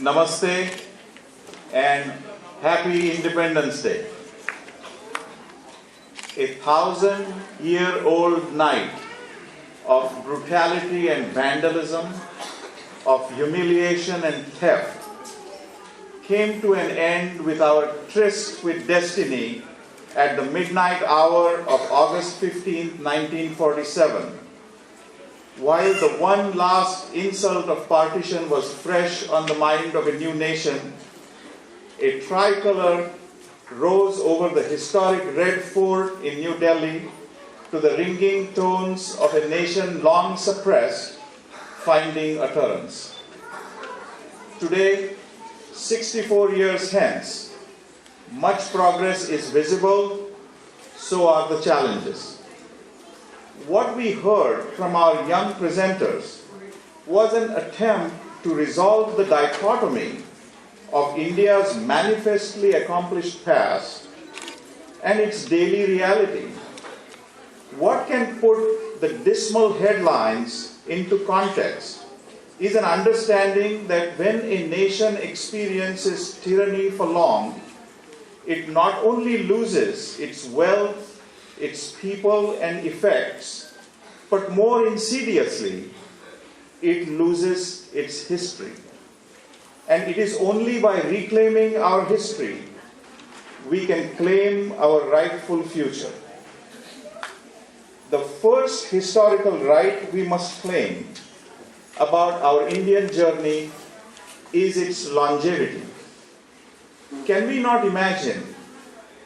Namaste and Happy Independence Day. A 1,000-year-old night of brutality and vandalism, of humiliation and theft, came to an end with our tryst with destiny at the midnight hour of August 15, 1947. While the one last insult of partition was fresh on the mind of a new nation, a tricolor rose over the historic Red Fort in New Delhi to the ringing tones of a nation long suppressed, finding utterance. Today, 64 years hence, much progress is visible, so are the challenges. What we heard from our young presenters was an attempt to resolve the dichotomy of India's manifestly accomplished past and its daily reality. What can put the dismal headlines into context is an understanding that when a nation experiences tyranny for long, it not only loses its wealth, its people and effects, but more insidiously, it loses its history. And it is only by reclaiming our history we can claim our rightful future. The first historical right we must claim about our Indian journey is its longevity. Can we not imagine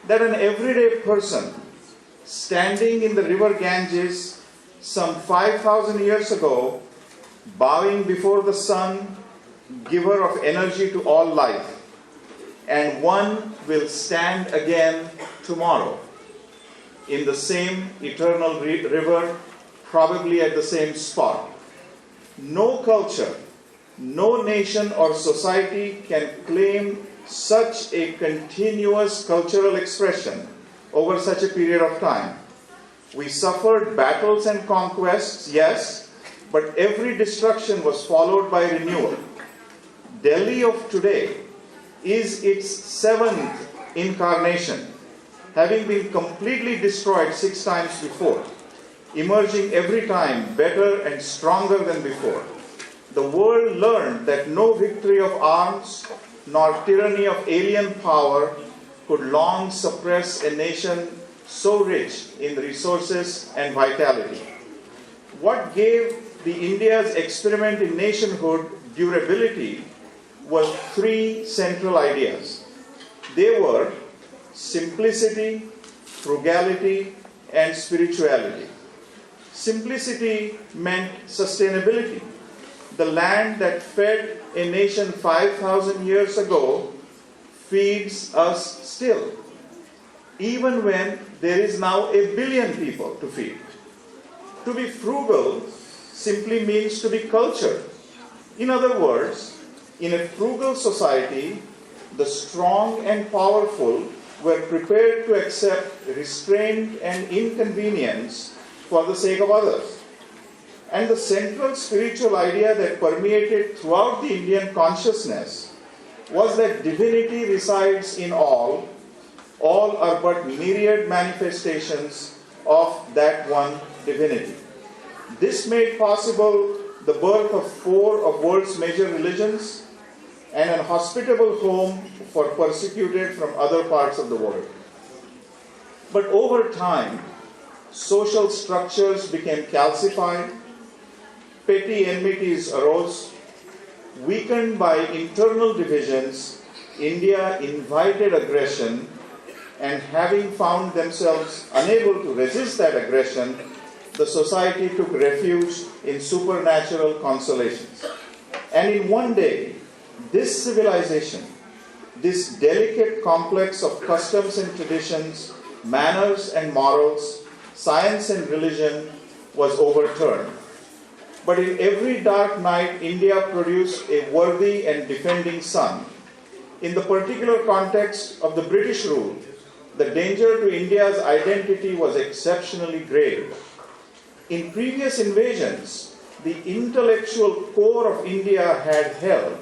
that an everyday person standing in the river Ganges some 5,000 years ago, bowing before the sun, giver of energy to all life, and one will stand again tomorrow in the same eternal river, probably at the same spot. No culture, no nation or society can claim such a continuous cultural expression over such a period of time. We suffered battles and conquests, yes, but every destruction was followed by renewal. Delhi of today is its seventh incarnation, having been completely destroyed 6 times before, emerging every time better and stronger than before. The world learned that no victory of arms nor tyranny of alien power could long suppress a nation so rich in resources and vitality. What gave the India's experiment in nationhood durability were 3 central ideas. They were simplicity, frugality, and spirituality. Simplicity meant sustainability. The land that fed a nation 5,000 years ago feeds us still, even when there is now 1 billion people to feed. To be frugal simply means to be cultured. In other words, in a frugal society, the strong and powerful were prepared to accept restraint and inconvenience for the sake of others. And the central spiritual idea that permeated throughout the Indian consciousness was that divinity resides in all. All are but myriad manifestations of that one divinity. This made possible the birth of 4 of world's major religions and an hospitable home for persecuted from other parts of the world. But over time, social structures became calcified, petty enmities arose. Weakened by internal divisions, India invited aggression, and having found themselves unable to resist that aggression, the society took refuge in supernatural consolations. And in one day, this civilization, this delicate complex of customs and traditions, manners and morals, science and religion, was overturned. But in every dark night, India produced a worthy and defending sun. In the particular context of the British rule, the danger to India's identity was exceptionally grave. In previous invasions, the intellectual core of India had held.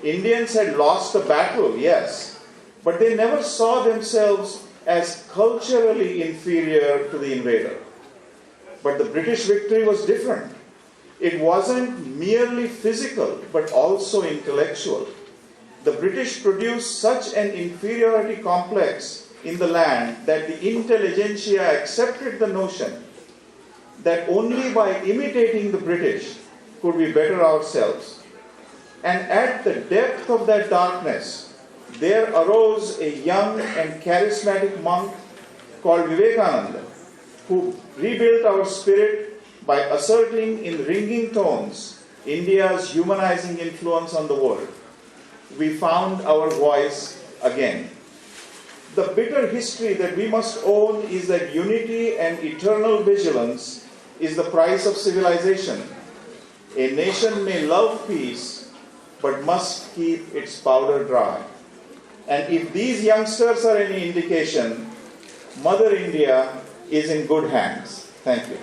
Indians had lost the battle, yes, but they never saw themselves as culturally inferior to the invader. But the British victory was different. It wasn't merely physical, but also intellectual. The British produced such an inferiority complex in the land that the intelligentsia accepted the notion that only by imitating the British could we better ourselves. And at the depth of that darkness, there arose a young and charismatic monk called Vivekananda, who rebuilt our spirit by asserting in ringing tones India's humanizing influence on the world. We found our voice again. The bitter history that we must own is that unity and eternal vigilance is the price of civilization. A nation may love peace, but must keep its powder dry. And if these youngsters are any indication, Mother India is in good hands. Thank you.